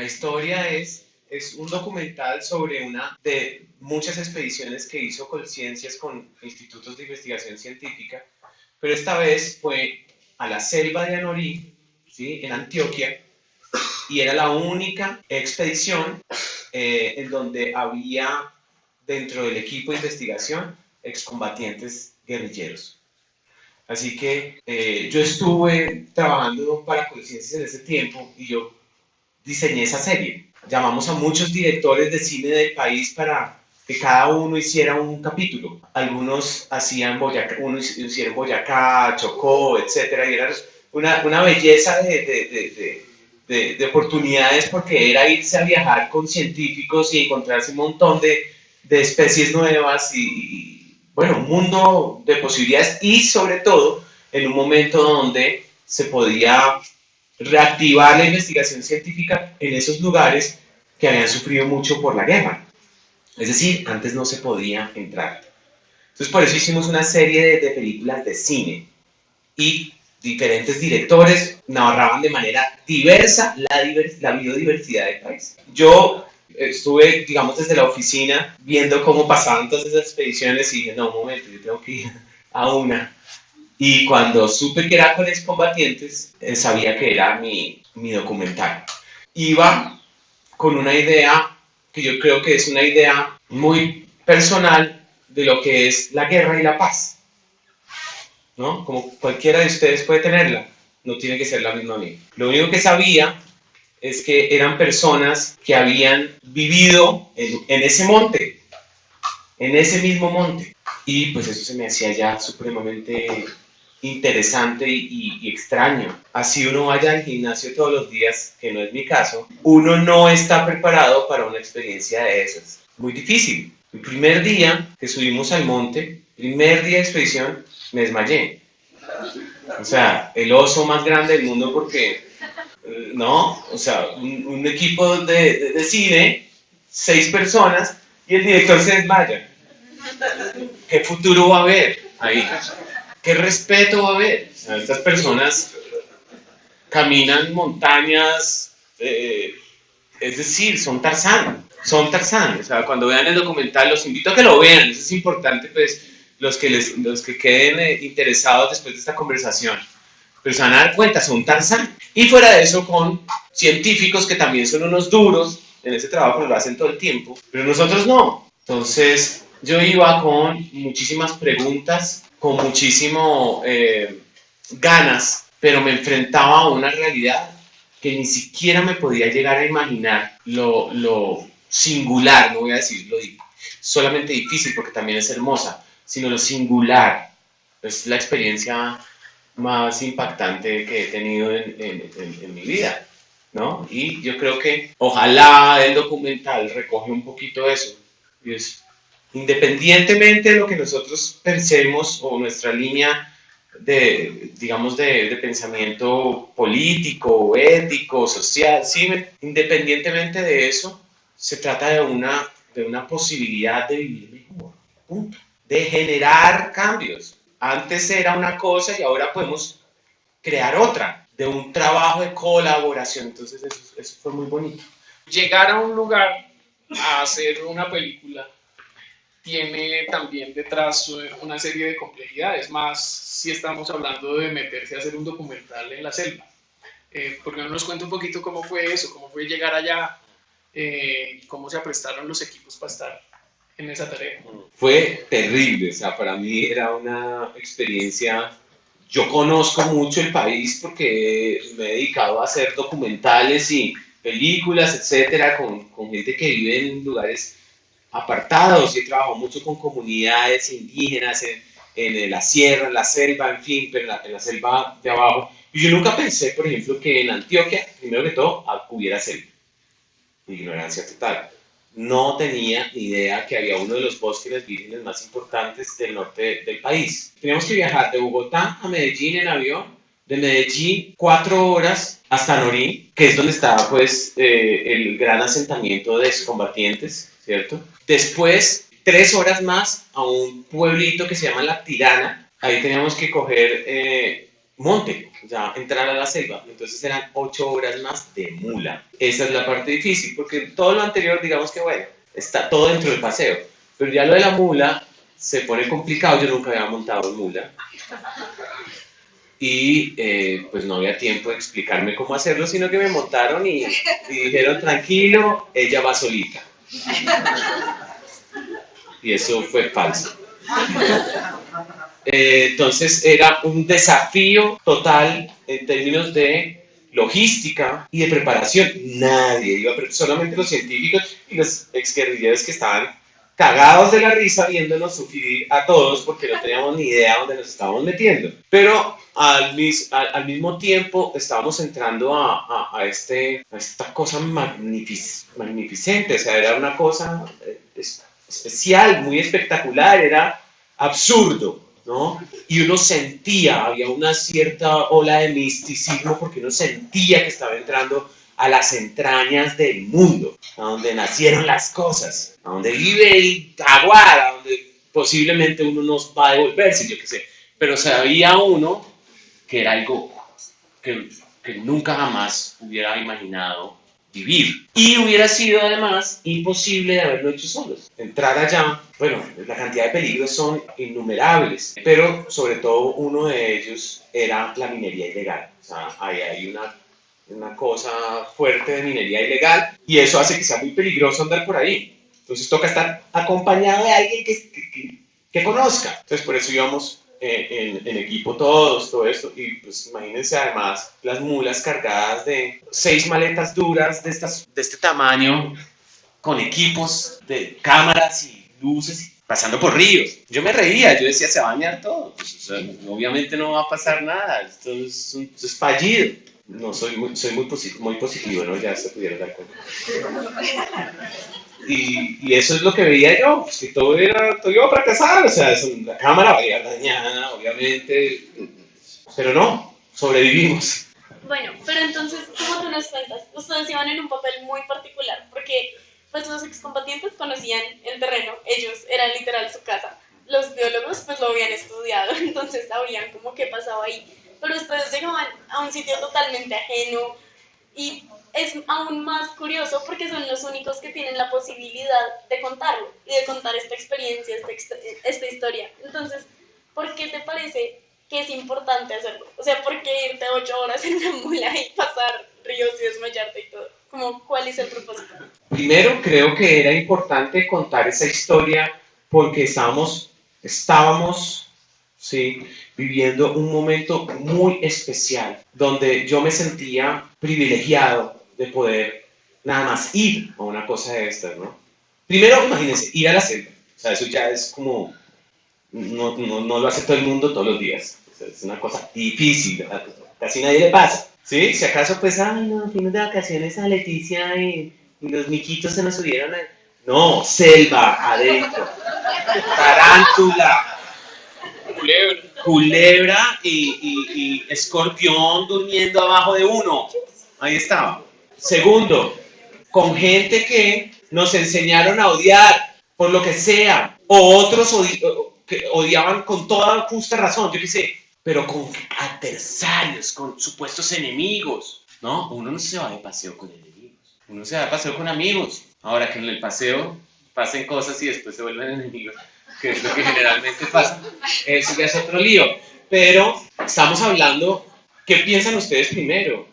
La historia es un documental sobre una de muchas expediciones que hizo Colciencias con institutos de investigación científica, pero esta vez fue a la selva de Anorí, ¿sí? En Antioquia, y era la única expedición en donde había dentro del equipo de investigación excombatientes guerrilleros. Así que yo estuve trabajando para Colciencias en ese tiempo y yo diseñé esa serie. Llamamos a muchos directores de cine del país para que cada uno hiciera un capítulo. Algunos hacían Boyacá, unos hicieron Boyacá, Chocó, etcétera, y era una belleza de oportunidades porque era irse a viajar con científicos y encontrarse un montón de especies nuevas y, bueno, un mundo de posibilidades y sobre todo en un momento donde se podía reactivar la investigación científica en esos lugares que habían sufrido mucho por la guerra. Es decir, antes no se podía entrar. Entonces, por eso hicimos una serie de películas de cine y diferentes directores narraban de manera diversa la biodiversidad del país. Yo estuve, digamos, desde la oficina viendo cómo pasaban todas esas expediciones y dije, no, un momento, yo tengo que ir a una. Y cuando supe que era con excombatientes, sabía que era mi documental. Iba con una idea que yo creo que es una idea muy personal de lo que es la guerra y la paz, ¿no? Como cualquiera de ustedes puede tenerla, no tiene que ser la misma mía. Lo único que sabía es que eran personas que habían vivido en ese monte, en ese mismo monte. Y pues eso se me hacía ya supremamente interesante y extraño. Así uno vaya al gimnasio todos los días, que no es mi caso, uno no está preparado para una experiencia de esas. Muy difícil. El primer día que subimos al monte, primer día de expedición, me desmayé. O sea, el oso más grande del mundo porque, no, o sea, un equipo de cine, 6 personas, y el director se desmaya. ¿Qué futuro va a haber ahí? ¿Qué respeto va a haber? O sea, estas personas caminan montañas, es decir, son Tarzán, son Tarzán. O sea, cuando vean el documental, los invito a que lo vean, eso es importante, pues, los que queden interesados después de esta conversación. Pero se van a dar cuenta, son Tarzán. Y fuera de eso, con científicos que también son unos duros en ese trabajo, lo hacen todo el tiempo, pero nosotros no. Entonces, yo iba con muchísimas preguntas, con muchísimo ganas, pero me enfrentaba a una realidad que ni siquiera me podía llegar a imaginar lo singular, no voy a decir lo solamente difícil porque también es hermosa, sino lo singular. Es la experiencia más impactante que he tenido en mi vida, ¿no? Y yo creo que ojalá el documental recoge un poquito eso. Y es, independientemente de lo que nosotros pensemos o nuestra línea de, digamos, de pensamiento político, ético, social, ¿sí? Independientemente de eso, se trata de una posibilidad de vivir mejor, punto. De generar cambios. Antes era una cosa y ahora podemos crear otra, de un trabajo de colaboración. Entonces eso fue muy bonito. Llegar a un lugar a hacer una película tiene también detrás una serie de complejidades, más si estamos hablando de meterse a hacer un documental en la selva. ¿Por qué no nos cuenta un poquito cómo fue eso, cómo fue llegar allá, cómo se aprestaron los equipos para estar en esa tarea? Fue terrible, o sea, para mí era una experiencia. Yo conozco mucho el país porque me he dedicado a hacer documentales y películas, etcétera, con gente que vive en lugares apartados y he trabajado mucho con comunidades indígenas en la sierra, en la selva, en fin, pero en la selva de abajo. Y yo nunca pensé, por ejemplo, que en Antioquia, primero que todo, hubiera selva. Ignorancia total. No tenía ni idea que había uno de los bosques vírgenes más importantes del norte del país. Teníamos que viajar de Bogotá a Medellín en avión, de Medellín 4 horas hasta Norí, que es donde estaba pues el gran asentamiento de excombatientes, ¿cierto? Después 3 horas más a un pueblito que se llama La Tirana. Ahí teníamos que coger monte, o sea, entrar a la selva. Entonces eran 8 horas más de mula. Esa es la parte difícil, porque todo lo anterior, digamos que bueno, está todo dentro del paseo. Pero ya lo de la mula se pone complicado. Yo nunca había montado en mula. Y pues no había tiempo de explicarme cómo hacerlo, sino que me montaron y dijeron, tranquilo, ella va solita. Y eso fue falso. Entonces era un desafío total en términos de logística y de preparación. Nadie iba, solamente los científicos y los exguerrilleros que estaban cagados de la risa viéndonos sufrir a todos porque no teníamos ni idea dónde nos estábamos metiendo. Pero al mismo tiempo estábamos entrando a esta cosa magnificente, o sea, era una cosa especial, muy espectacular, era absurdo, ¿no? Y uno sentía, había una cierta ola de misticismo porque uno sentía que estaba entrando a las entrañas del mundo, a donde nacieron las cosas, a donde vive el jaguar, a donde posiblemente uno nos va a devolverse, yo qué sé. Pero sabía uno que era algo que nunca jamás hubiera imaginado vivir. Y hubiera sido además imposible de haberlo hecho solos. Entrar allá, bueno, la cantidad de peligros son innumerables, pero sobre todo uno de ellos era la minería ilegal. O sea, ahí hay una cosa fuerte de minería ilegal y eso hace que sea muy peligroso andar por ahí. Entonces toca estar acompañado de alguien que conozca. Entonces por eso íbamos en equipo todos, todo esto, y pues imagínense además las mulas cargadas de 6 maletas duras de este tamaño, con equipos de cámaras y luces, pasando por ríos. Yo me reía, yo decía, se va a bañar todo. Pues, o sea, obviamente no va a pasar nada, esto es fallido. No, soy muy positivo, ¿no? Ya se pudieron dar cuenta. Y eso es lo que veía yo, pues que todo iba a fracasar, o sea, la cámara va a ir dañada, obviamente, pero no, sobrevivimos. Bueno, pero entonces, ¿cómo tú nos cuentas? Ustedes iban en un papel muy particular, porque pues los excombatientes conocían el terreno, ellos eran literal su casa. Los biólogos pues lo habían estudiado, entonces sabían como qué pasaba ahí. Pero ustedes llegaban a un sitio totalmente ajeno y es aún más curioso porque son los únicos que tienen la posibilidad de contarlo y de contar esta experiencia, esta historia. Entonces, ¿por qué te parece que es importante hacerlo? O sea, ¿por qué irte 8 horas en la mula y pasar ríos y desmayarte y todo? Como, ¿cuál es el propósito? Primero, creo que era importante contar esa historia porque estábamos sí, viviendo un momento muy especial, donde yo me sentía privilegiado de poder nada más ir a una cosa de estas, ¿no? Primero, imagínense, ir a la selva. O sea, eso ya es como, no lo hace todo el mundo todos los días. O sea, es una cosa difícil, casi nadie le pasa. ¿Sí? Si acaso, pues, ay, no, fuimos de vacaciones a Leticia y los miquitos se nos subieron a... No, selva, adentro. Tarántula. Culebra y escorpión durmiendo abajo de uno. Ahí estaba. Segundo, con gente que nos enseñaron a odiar por lo que sea, o otros que odiaban con toda justa razón, yo qué sé, pero con adversarios, con supuestos enemigos, ¿no? Uno no se va de paseo con enemigos, uno se va de paseo con amigos. Ahora que en el paseo pasen cosas y después se vuelven enemigos, que es lo que generalmente pasa, eso ya es otro lío. Pero estamos hablando, ¿qué piensan ustedes primero?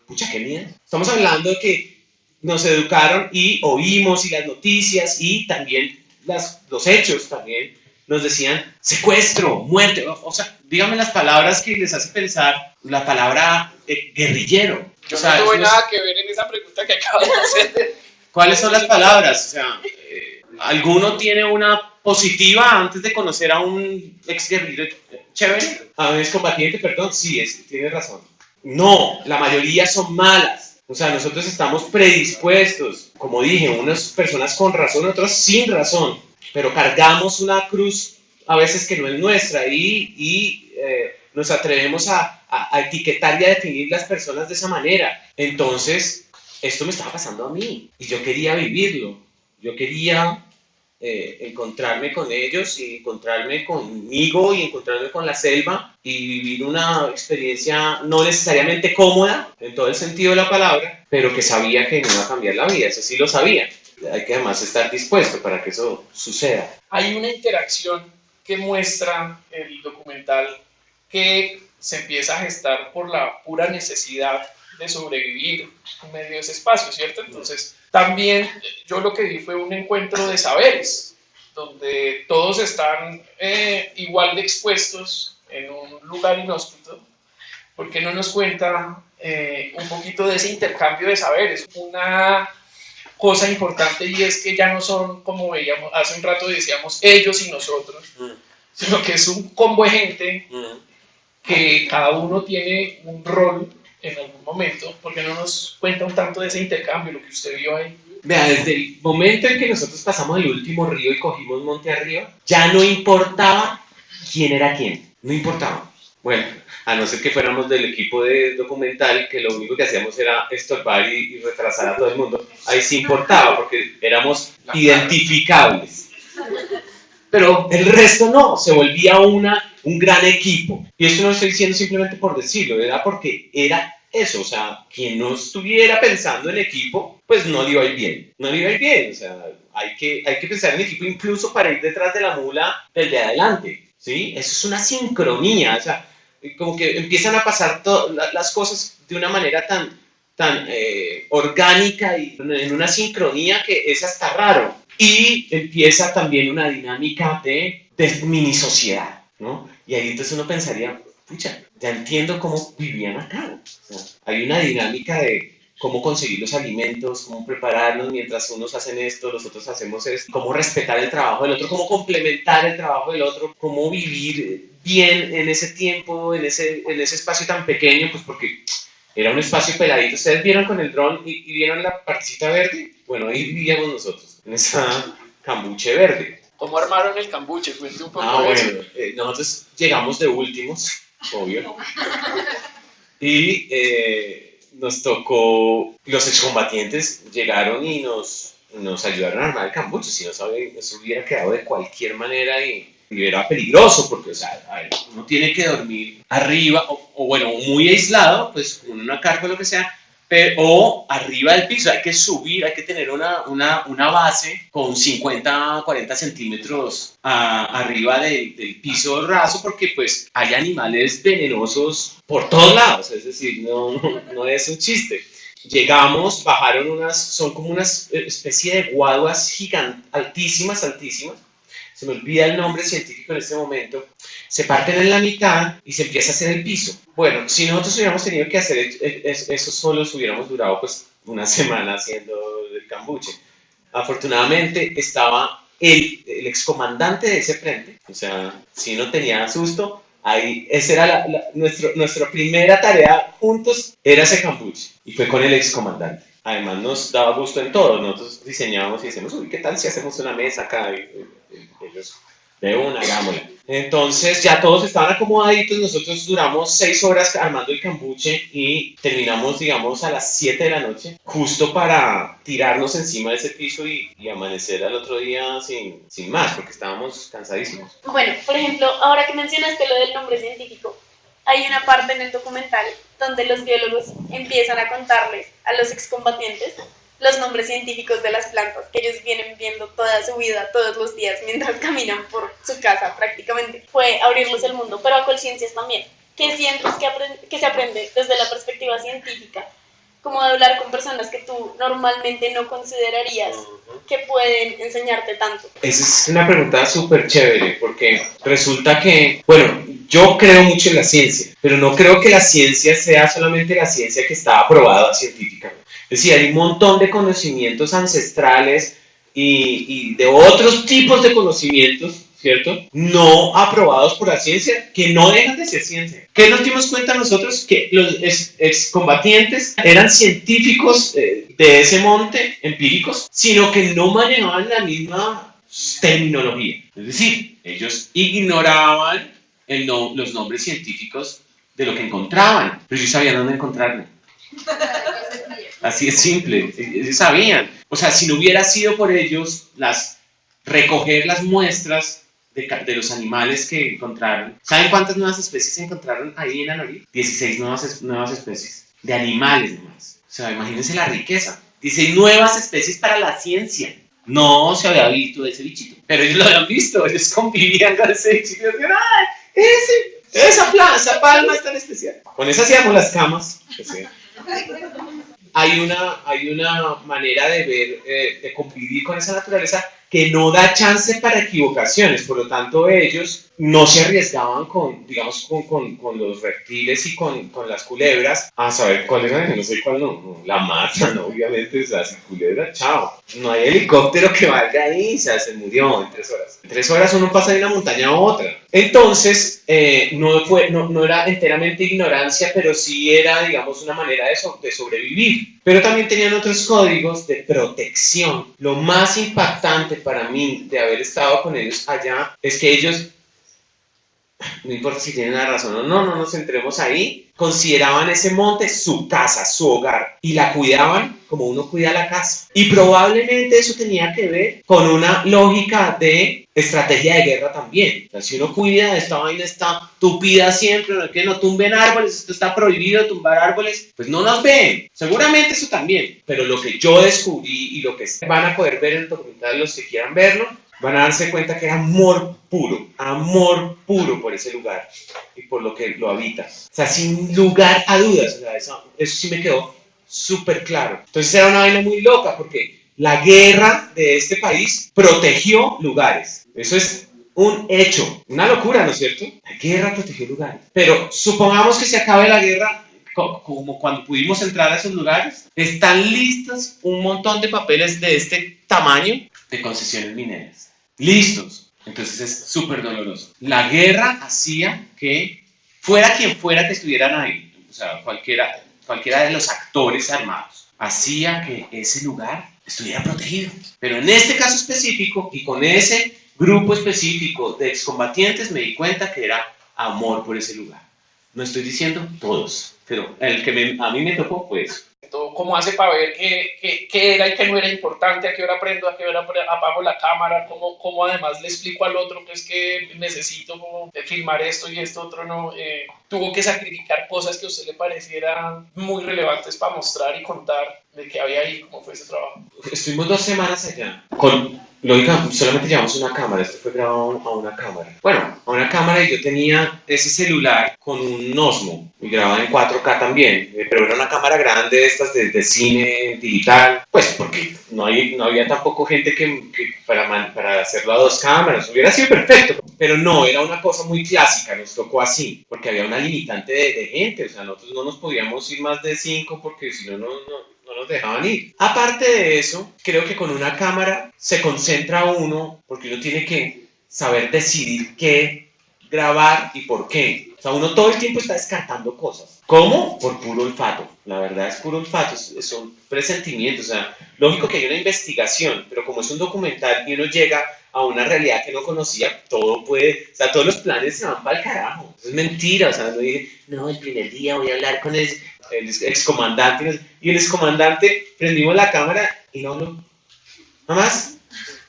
Pucha, qué miedo. Estamos hablando de que nos educaron y oímos y las noticias y también los hechos también nos decían secuestro, muerte, o sea, díganme las palabras que les hace pensar la palabra guerrillero. Yo o sea, no tuve nada que ver en esa pregunta que acabas de hacer. ¿Cuáles son las palabras? O sea, ¿alguno tiene una positiva antes de conocer a un ex guerrillero chévere? A un excombatiente, perdón, sí, tiene razón. No, la mayoría son malas. O sea, nosotros estamos predispuestos, como dije, unas personas con razón, otras sin razón, pero cargamos una cruz a veces que no es nuestra y nos atrevemos a etiquetar y a definir las personas de esa manera. Entonces, esto me estaba pasando a mí y yo quería vivirlo. Yo quería encontrarme con ellos y encontrarme conmigo y encontrarme con la selva y vivir una experiencia no necesariamente cómoda en todo el sentido de la palabra, pero que sabía que me iba a cambiar la vida, eso sí lo sabía. Hay que además estar dispuesto para que eso suceda. Hay una interacción que muestra el documental que se empieza a gestar por la pura necesidad de sobrevivir en medio de ese espacio, ¿cierto? Entonces, también yo lo que vi fue un encuentro de saberes, donde todos están igual de expuestos en un lugar inhóspito. ¿Por qué no nos cuenta un poquito de ese intercambio de saberes? Una cosa importante, y es que ya no son, como veíamos hace un rato, decíamos ellos y nosotros, sino que es un combo de gente que cada uno tiene un rol en algún momento. ¿Por qué no nos cuenta un tanto de ese intercambio, lo que usted vio ahí? Vea, desde el momento en que nosotros pasamos el último río y cogimos monte arriba, ya no importaba quién era quién, no importaba. Bueno, a no ser que fuéramos del equipo de documental, que lo único que hacíamos era estorbar y retrasar a todo el mundo, ahí sí importaba, porque éramos identificables. Pero el resto no, se volvía un gran equipo. Y esto no lo estoy diciendo simplemente por decirlo, era porque era eso, o sea, quien no estuviera pensando en equipo, pues no le iba a ir bien, no le iba a ir bien, o sea, hay que pensar en equipo incluso para ir detrás de la mula del de adelante, ¿sí? Eso es una sincronía, o sea, como que empiezan a pasar las cosas de una manera tan orgánica y en una sincronía que es hasta raro. Y empieza también una dinámica de mini sociedad, ¿no? Y ahí entonces uno pensaría, pucha, ya entiendo cómo vivían acá. O sea, hay una dinámica de cómo conseguir los alimentos, cómo prepararlos mientras unos hacen esto, los otros hacemos esto, cómo respetar el trabajo del otro, cómo complementar el trabajo del otro, cómo vivir bien en ese tiempo, en ese espacio tan pequeño, pues porque era un espacio peladito. ¿Ustedes vieron con el dron y vieron la partecita verde? Bueno, ahí vivíamos nosotros, en esa cambuche verde. ¿Cómo armaron el cambuche? Cuente un poco de eso. Bueno, nosotros llegamos de últimos, obvio, y nos tocó, los excombatientes llegaron y nos ayudaron a armar el cambuche. Si no saben, eso hubiera quedado de cualquier manera y era peligroso, porque, o sea, a ver, uno tiene que dormir arriba, o bueno, muy aislado, pues con una carpa o lo que sea, o arriba del piso. Hay que subir, hay que tener una base con 50, 40 centímetros arriba del piso raso, porque pues hay animales venenosos por todos lados, es decir, no es un chiste. Llegamos, bajaron son como una especie de guaduas gigantes, altísimas, se me olvida el nombre científico en este momento, se parten en la mitad y se empieza a hacer el piso. Bueno, si nosotros hubiéramos tenido que hacer eso solos, hubiéramos durado pues una semana haciendo el cambuche. Afortunadamente estaba el excomandante de ese frente, o sea, si no tenía susto, ahí, esa era nuestra primera tarea juntos, era ese cambuche, y fue con el excomandante. Además nos daba gusto en todo, nosotros diseñábamos y decíamos, uy, ¿qué tal si hacemos una mesa acá? Ellos, de una, hagámosla. Entonces ya todos estaban acomodaditos, nosotros duramos 6 horas armando el cambuche y terminamos, digamos, a las 7 de la noche, justo para tirarnos encima de ese piso y amanecer al otro día sin más, porque estábamos cansadísimos. Bueno, por ejemplo, ahora que mencionaste lo del nombre científico, hay una parte en el documental donde los biólogos empiezan a contarles a los excombatientes los nombres científicos de las plantas que ellos vienen viendo toda su vida, todos los días, mientras caminan por su casa prácticamente. Fue abrirles el mundo, pero a Colciencias también. ¿Qué sientes que se aprende desde la perspectiva científica? Como de hablar con personas que tú normalmente no considerarías que pueden enseñarte tanto. Esa es una pregunta súper chévere, porque resulta que, bueno, yo creo mucho en la ciencia, pero no creo que la ciencia sea solamente la ciencia que está aprobada científicamente. Es decir, hay un montón de conocimientos ancestrales y de otros tipos de conocimientos, ¿cierto? No aprobados por la ciencia, que no dejan de ser ciencia. ¿Qué nos dimos cuenta nosotros? Que los excombatientes eran científicos de ese monte, empíricos, sino que no manejaban la misma terminología. Es decir, ellos ignoraban los nombres científicos de lo que encontraban, pero ellos sabían dónde encontrarlo. Así es simple, ellos sabían. O sea, si no hubiera sido por ellos, las recoger las muestras de los animales que encontraron. ¿Saben cuántas nuevas especies se encontraron ahí en la Noriega? 16 nuevas especies de animales nomás. O sea, imagínense la riqueza. 16 nuevas especies para la ciencia. No se había visto ese bichito, pero ellos lo habían visto, ellos convivían con ese bichito y decían, ¡ay, esa palma es tan especial! Con esa hacíamos las camas. Hay una manera de ver, de convivir con esa naturaleza que no da chance para equivocaciones, por lo tanto ellos no se arriesgaban con los reptiles y con las culebras a saber cuál era, no sé cuál no, la mata, no, obviamente, o sea, sin culebra, chao, no hay helicóptero que valga ahí, o sea, se murió en 3 horas. En 3 horas uno pasa de una montaña a otra. Entonces, no era enteramente ignorancia, pero sí era, digamos, una manera de sobrevivir. Pero también tenían otros códigos de protección. Lo más impactante para mí de haber estado con ellos allá es que ellos, no importa si tienen la razón o no nos centremos ahí, consideraban ese monte su casa, su hogar, y la cuidaban como uno cuida la casa. Y probablemente eso tenía que ver con una lógica de estrategia de guerra también. O sea, si uno cuida, esta vaina está tupida siempre, no es que no tumben árboles, esto está prohibido tumbar árboles, pues no nos ven. Seguramente eso también, pero lo que yo descubrí y lo que van a poder ver en el documental, los que quieran verlo, van a darse cuenta que era amor puro por ese lugar y por lo que lo habita. O sea, sin lugar a dudas, o sea, eso sí me quedó súper claro. Entonces era una vaina muy loca porque la guerra de este país protegió lugares. Eso es un hecho, una locura, ¿no es cierto? La guerra protegió lugares. Pero supongamos que se acabe la guerra, como cuando pudimos entrar a esos lugares, están listos un montón de papeles de este tamaño de concesiones mineras. Listos. Entonces es súper doloroso. La guerra hacía que fuera quien fuera que estuvieran ahí, o sea, cualquiera de los actores armados, hacía que ese lugar estuviera protegido. Pero en este caso específico y con ese grupo específico de excombatientes me di cuenta que era amor por ese lugar. No estoy diciendo todos, pero el que a mí me tocó fue eso. ¿Cómo hace para ver qué era y qué no era importante? ¿A qué hora prendo? ¿A qué hora apago la cámara? ¿Cómo además le explico al otro que es que necesito filmar esto y esto otro no? Tuvo que sacrificar cosas que a usted le parecieran muy relevantes para mostrar y contar de qué había ahí, cómo fue ese trabajo. Estuvimos 2 semanas allá. Lógicamente, solamente llevamos una cámara, esto fue grabado a una cámara. Bueno, a una cámara, y yo tenía ese celular con un Osmo y grababa en 4K también, pero era una cámara grande, estas de cine digital, pues porque no había tampoco gente que para hacerlo a 2 cámaras, hubiera sido perfecto, pero no, era una cosa muy clásica, nos tocó así, porque había una limitante de gente, o sea, nosotros no nos podíamos ir más de 5 porque si no nos dejaban ir. Aparte de eso, creo que con una cámara se concentra uno, porque uno tiene que saber decidir qué grabar y por qué. O sea, uno todo el tiempo está descartando cosas. ¿Cómo? Por puro olfato. La verdad es puro olfato, son presentimientos. O sea, lógico que hay una investigación, pero como es un documental y uno llega a una realidad que no conocía, todos los planes se van para el carajo. Eso es mentira, o sea, no dije, no, el primer día voy a hablar con el excomandante, y el excomandante, prendimos la cámara y no habló. Nada más,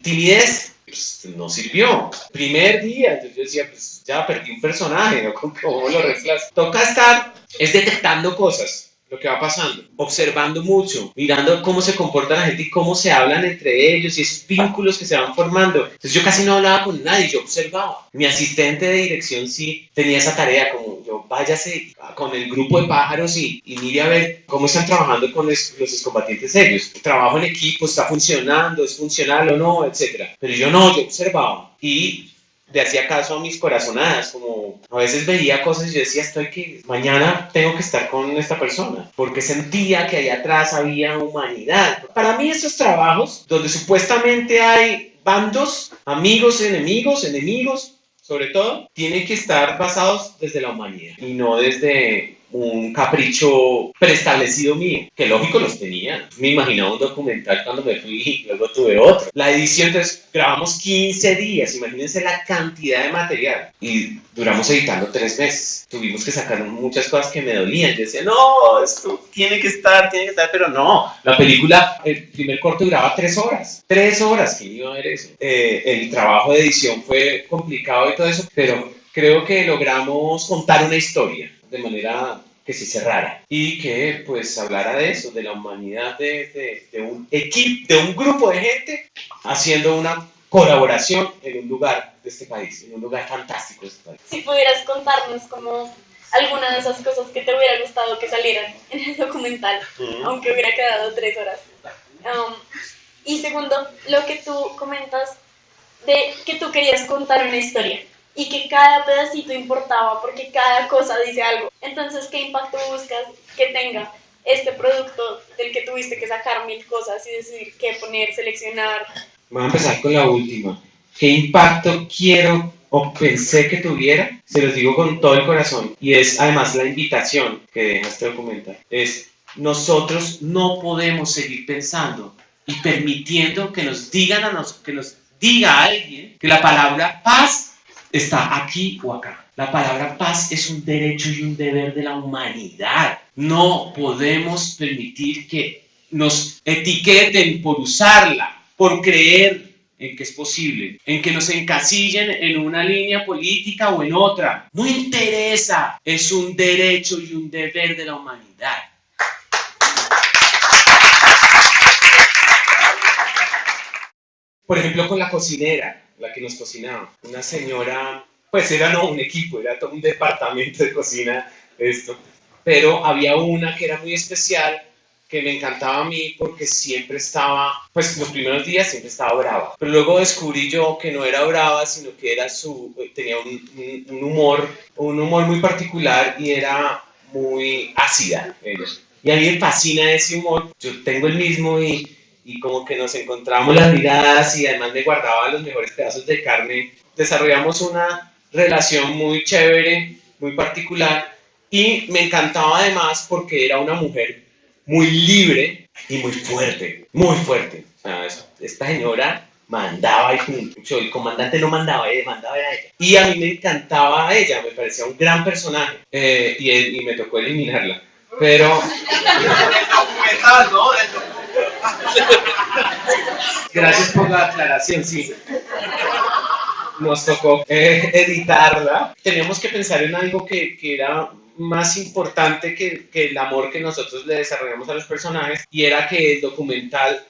timidez, pues no sirvió. Primer día, entonces yo decía, pues ya perdí un personaje, ¿no? ¿Cómo lo reemplazo? Toca estar, es detectando cosas, lo que va pasando, observando mucho, mirando cómo se comporta la gente y cómo se hablan entre ellos y esos vínculos que se van formando. Entonces yo casi no hablaba con nadie, yo observaba. Mi asistente de dirección sí tenía esa tarea, como yo váyase con el grupo de pájaros y mire a ver cómo están trabajando con los excombatientes ellos. El trabajo en equipo está funcionando, es funcional o no, etc. Pero yo observaba y le hacía caso a mis corazonadas, como a veces veía cosas y yo decía, mañana tengo que estar con esta persona, porque sentía que allá atrás había humanidad. Para mí esos trabajos, donde supuestamente hay bandos, amigos, enemigos, sobre todo, tienen que estar basados desde la humanidad y no desde un capricho preestablecido mío, que lógico los tenía. Me imaginaba un documental cuando me fui y luego tuve otro. La edición, entonces grabamos 15 días, imagínense la cantidad de material. Y duramos editando 3 meses. Tuvimos que sacar muchas cosas que me dolían. Yo decía, no, esto tiene que estar, pero no. La película, el primer corto duraba 3 horas. 3 horas, ¿quién iba a ver eso? El trabajo de edición fue complicado y todo eso, pero creo que logramos contar una historia de manera que se cerrara y que pues hablara de eso, de la humanidad de un equipo, de un grupo de gente haciendo una colaboración en un lugar de este país, en un lugar fantástico de este país. Si pudieras contarnos como alguna de esas cosas que te hubiera gustado que salieran en el documental, aunque hubiera quedado 3 horas. Y segundo, lo que tú comentas de que tú querías contar una historia y que cada pedacito importaba porque cada cosa dice algo. Entonces, ¿qué impacto buscas que tenga este producto del que tuviste que sacar 1000 cosas y decidir qué poner, seleccionar? Voy a empezar con la última. ¿Qué impacto quiero o pensé que tuviera? Se los digo con todo el corazón. Y es además la invitación que deja este documental. Es, nosotros no podemos seguir pensando y permitiendo que nos digan que nos diga alguien que la palabra paz está aquí o acá. La palabra paz es un derecho y un deber de la humanidad. No podemos permitir que nos etiqueten por usarla, por creer en que es posible, en que nos encasillen en una línea política o en otra. No interesa, es un derecho y un deber de la humanidad. Por ejemplo, con la cocinera, la que nos cocinaba, una señora, pues era no un equipo, era todo un departamento de cocina, esto, pero había una que era muy especial, que me encantaba a mí porque siempre estaba, pues los primeros días siempre estaba brava, pero luego descubrí yo que no era brava, sino que era tenía un humor muy particular y era muy ácida ella. Y a mí me fascina ese humor, yo tengo el mismo y como que nos encontramos las miradas y además me guardaba los mejores pedazos de carne. Desarrollamos una relación muy chévere, muy particular y me encantaba además porque era una mujer muy libre y muy fuerte, muy fuerte. O sea, esta señora mandaba y punto. El comandante no mandaba, mandaba a ella. Y a mí me encantaba a ella, me parecía un gran personaje y me tocó eliminarla. Pero... Gracias por la aclaración, sí. Nos tocó editarla. Teníamos que pensar en algo que era más importante que el amor que nosotros le desarrollamos a los personajes y era que el documental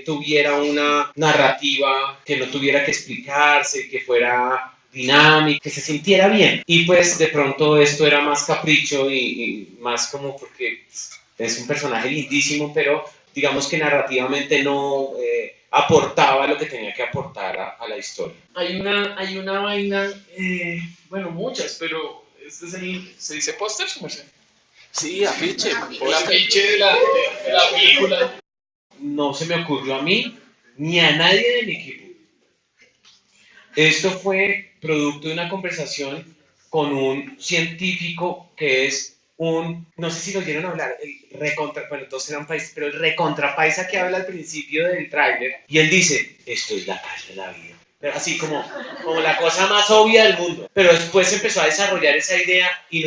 tuviera una narrativa que no tuviera que explicarse, que fuera dinámica, que se sintiera bien. Y pues de pronto esto era más capricho y más como porque es un personaje lindísimo, pero digamos que narrativamente no aportaba lo que tenía que aportar a la historia. Hay una vaina, bueno, muchas, pero este ¿se dice póster, su merced? Sí, afiche. El afiche de la película. No se me ocurrió a mí ni a nadie de mi equipo. Esto fue producto de una conversación con un científico que es no sé si lo oyeron hablar, bueno, todos eran países, pero el recontrapaisa que habla al principio del tráiler, y él dice, esto es la casa de la vida. Pero así como la cosa más obvia del mundo. Pero después empezó a desarrollar esa idea y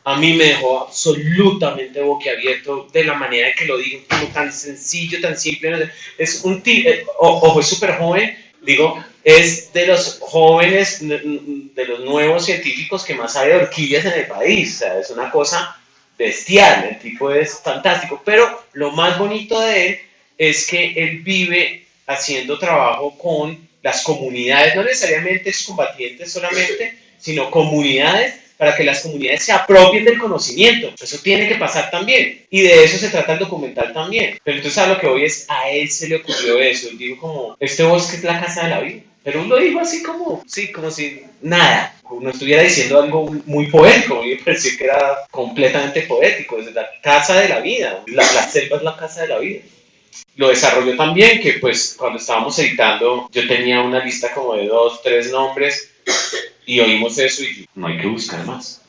a mí me dejó absolutamente boquiabierto de la manera en que lo digo, como tan sencillo, tan simple. Es un tipo, ojo, es súper joven, digo, es de los jóvenes, de los nuevos científicos que más sabe de orquídeas en el país. O sea, es una cosa bestial, el tipo es fantástico. Pero lo más bonito de él es que él vive haciendo trabajo con las comunidades, no necesariamente excombatientes solamente, sino comunidades, para que las comunidades se apropien del conocimiento. Eso tiene que pasar también. Y de eso se trata el documental también. Pero entonces a lo que voy es, a él se le ocurrió eso. Él dijo como, este bosque es la casa de la vida. Pero él lo dijo así como, sí, como si nada, como no estuviera diciendo algo muy poético. A mí me pareció que era completamente poético. Es la casa de la vida. La selva es la casa de la vida. Lo desarrolló también, que pues cuando estábamos editando yo tenía una lista como de 2, 3 nombres y oímos eso y no hay que buscar más.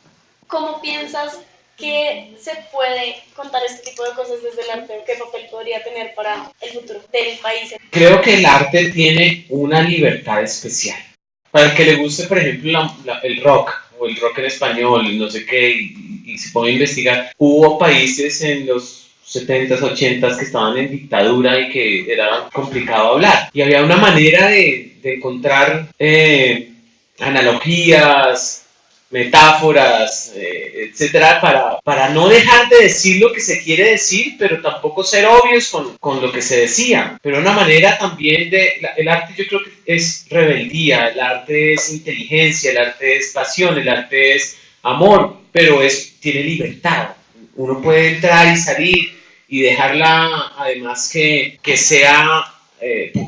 ¿Cómo piensas ¿qué se puede contar este tipo de cosas desde el arte? ¿Qué papel podría tener para el futuro del país? Creo que el arte tiene una libertad especial. Para el que le guste, por ejemplo, el rock, o el rock en español, no sé qué, y se puede investigar, hubo países en los 70s, 80s que estaban en dictadura y que era complicado hablar. Y había una manera de encontrar analogías, metáforas, etcétera, para no dejar de decir lo que se quiere decir, pero tampoco ser obvios con lo que se decía. Pero una manera también el arte, yo creo que es rebeldía, el arte es inteligencia, el arte es pasión, el arte es amor, pero tiene libertad. Uno puede entrar y salir y dejarla, además, que sea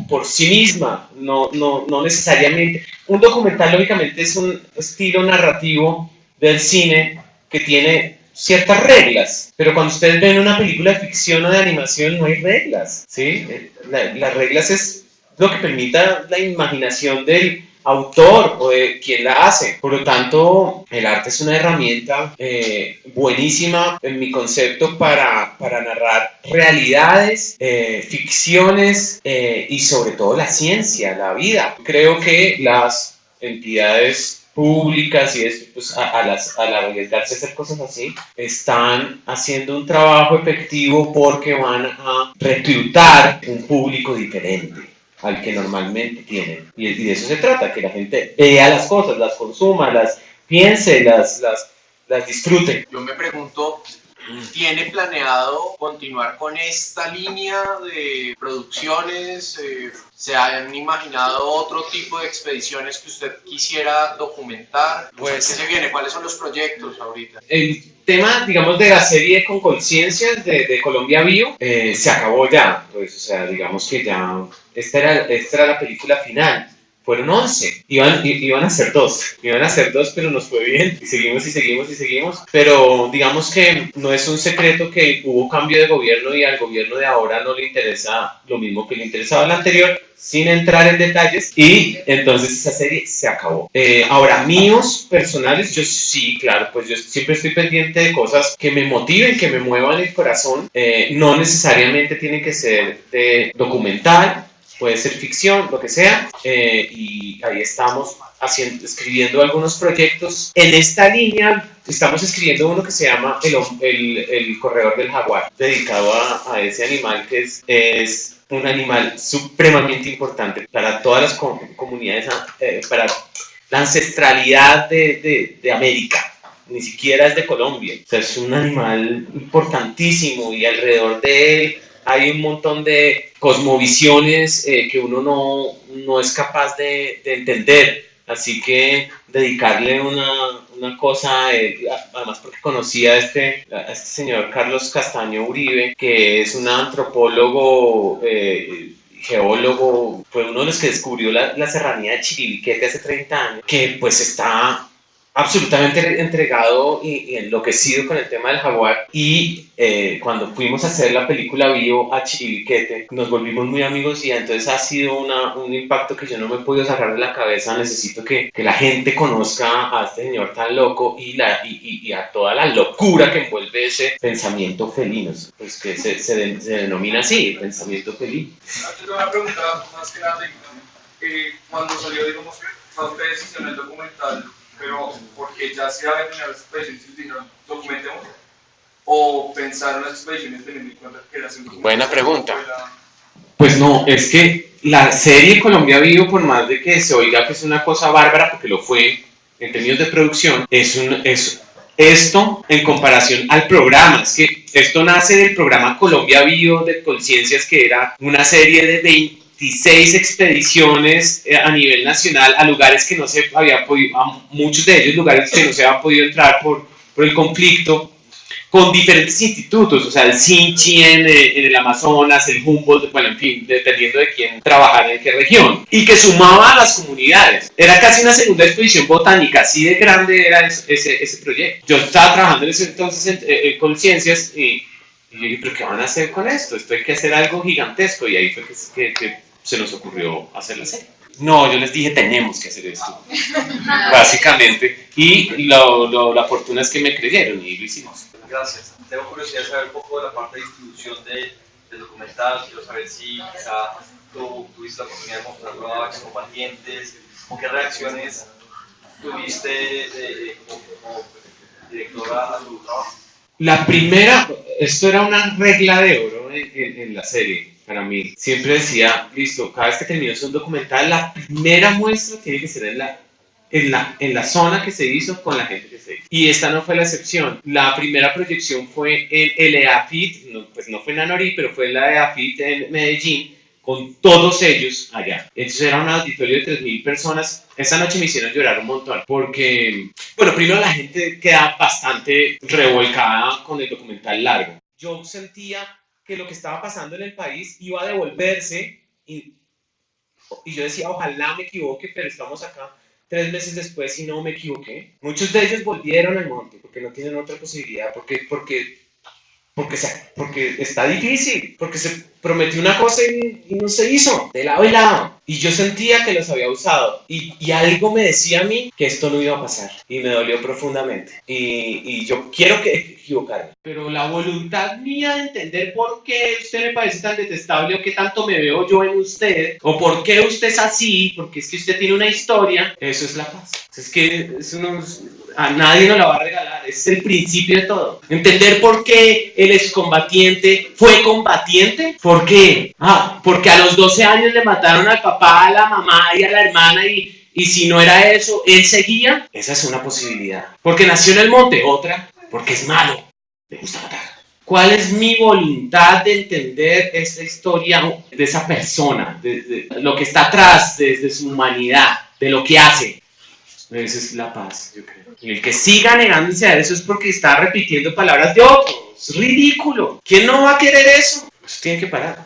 por sí misma, no necesariamente. Un documental, lógicamente, es un estilo narrativo del cine que tiene ciertas reglas, pero cuando ustedes ven una película de ficción o de animación no hay reglas, ¿sí? Las reglas es lo que permita la imaginación del autor o de quien la hace. Por lo tanto, el arte es una herramienta buenísima en mi concepto para narrar realidades, ficciones y sobre todo la ciencia, la vida. Creo que las entidades públicas y esto, pues, al arriesgarse a hacer cosas así, están haciendo un trabajo efectivo porque van a reclutar un público diferente al que normalmente tienen. Y de eso se trata, que la gente vea las cosas, las consuma, las piense, las disfrute. Yo me pregunto, ¿tiene planeado continuar con esta línea de producciones? ¿Se han imaginado otro tipo de expediciones que usted quisiera documentar? Pues, ¿qué se viene? ¿Cuáles son los proyectos ahorita? El tema, digamos, de la serie con conciencias de Colombia Bio se acabó ya. Pues, o sea, digamos que ya esta era la película final. Fueron 11, iban a ser 2, pero nos fue bien, y seguimos, pero digamos que no es un secreto que hubo cambio de gobierno y al gobierno de ahora no le interesa lo mismo que le interesaba al anterior, sin entrar en detalles, y entonces esa serie se acabó. Ahora, míos personales, yo sí, claro, pues yo siempre estoy pendiente de cosas que me motiven, que me muevan el corazón, no necesariamente tienen que ser documental, puede ser ficción, lo que sea, y ahí estamos escribiendo algunos proyectos. En esta línea estamos escribiendo uno que se llama el corredor del jaguar, dedicado a ese animal que es un animal supremamente importante para todas las comunidades, para la ancestralidad de América. Ni siquiera es de Colombia, o sea, es un animal importantísimo y alrededor de él hay un montón de cosmovisiones que uno no es capaz de entender, así que dedicarle una cosa, además porque conocí a este señor Carlos Castaño Uribe, que es un antropólogo, geólogo, fue uno de los que descubrió la serranía de Chiribiquete hace 30 años, que pues está absolutamente entregado y enloquecido con el tema del jaguar, y cuando fuimos a hacer la película Bio a Chiribiquete nos volvimos muy amigos y entonces ha sido un impacto que yo no me he podido sacar de la cabeza. Necesito que la gente conozca a este señor tan loco y a toda la locura que envuelve ese pensamiento felino, pues que se denomina así, pensamiento felino. Tengo una pregunta más que nada, cuando salió, digamos, a ustedes hicieron el documental, pero porque ya se habían tenido las expediciones y dijeron, documentemos, o pensaron las expediciones teniendo en cuenta que era un documental. Buena pregunta. Pues no, es que la serie Colombia Vivo, por más de que se oiga que es una cosa bárbara, porque lo fue en términos de producción, es esto en comparación al programa. Es que esto nace del programa Colombia Vivo de Conciencias, que era una serie de 26 expediciones a nivel nacional a lugares que no se había podido, a muchos de ellos lugares que no se había podido entrar por el conflicto, con diferentes institutos, o sea, el Sinchi en el Amazonas, el Humboldt, bueno, en fin, dependiendo de quién trabajara en qué región, y que sumaba a las comunidades. Era casi una segunda expedición botánica, así de grande era ese proyecto. Yo estaba trabajando en ese entonces en Conciencias y yo dije, ¿pero qué van a hacer con esto? Esto hay que hacer algo gigantesco, y ahí fue que se nos ocurrió hacer la serie. No, yo les dije, tenemos que hacer esto, básicamente, y la fortuna es que me creyeron y lo hicimos. Gracias. Tengo curiosidad de saber un poco de la parte de distribución del documental. Quiero saber si quizá tú tuviste la oportunidad de mostrarlo a excombatientes, o qué reacciones tuviste como directora a tu trabajo. La primera, esto era una regla de oro en la serie, para mí. Siempre decía, listo, cada vez que terminas un documental, la primera muestra tiene que ser en la zona que se hizo con la gente que se hizo. Y esta no fue la excepción. La primera proyección fue en el EAFIT, pues no fue en Anorí, pero fue en la EAFIT en Medellín, con todos ellos allá. Entonces era un auditorio de 3.000 personas. Esa noche me hicieron llorar un montón, porque, bueno, primero la gente queda bastante revolcada con el documental largo. Yo sentía que lo que estaba pasando en el país iba a devolverse y yo decía, ojalá me equivoque, pero estamos acá 3 meses después y no me equivoqué. Muchos de ellos volvieron al monte porque no tienen otra posibilidad, porque está difícil, porque se prometió una cosa y no se hizo, de lado y lado. Y yo sentía que los había usado. Y algo me decía a mí que esto no iba a pasar. Y me dolió profundamente. Y yo quiero equivocarme. Pero la voluntad mía de entender por qué usted me parece tan detestable o qué tanto me veo yo en usted, o por qué usted es así, porque es que usted tiene una historia, eso es la paz. Es que eso a nadie nos la va a regalar. Es el principio de todo. Entender por qué el excombatiente fue combatiente. ¿Por qué? Porque a los 12 años le mataron al papá, a la mamá y a la hermana y si no era eso, él seguía. Esa es una posibilidad. Porque nació en el monte. Otra, porque es malo. Le gusta matar. ¿Cuál es mi voluntad de entender esta historia de esa persona? De lo que está atrás, desde su humanidad, de lo que hace. Esa es la paz, yo creo. Y el que siga negándose a eso es porque está repitiendo palabras de otros. Es ridículo. ¿Quién no va a querer eso? Pues tiene que parar.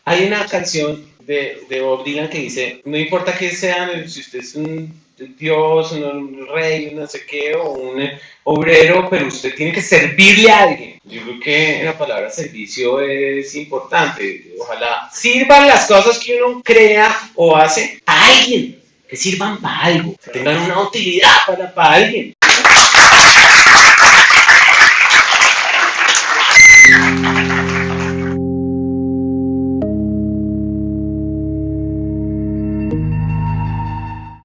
Hay una canción de Bob Dylan que dice, no importa qué sean, si usted es un dios, un rey, no sé qué, o un obrero, pero usted tiene que servirle a alguien. Yo creo que la palabra servicio es importante. Ojalá sirvan las cosas que uno crea o hace a alguien. Que sirvan para algo, que tengan una utilidad para alguien.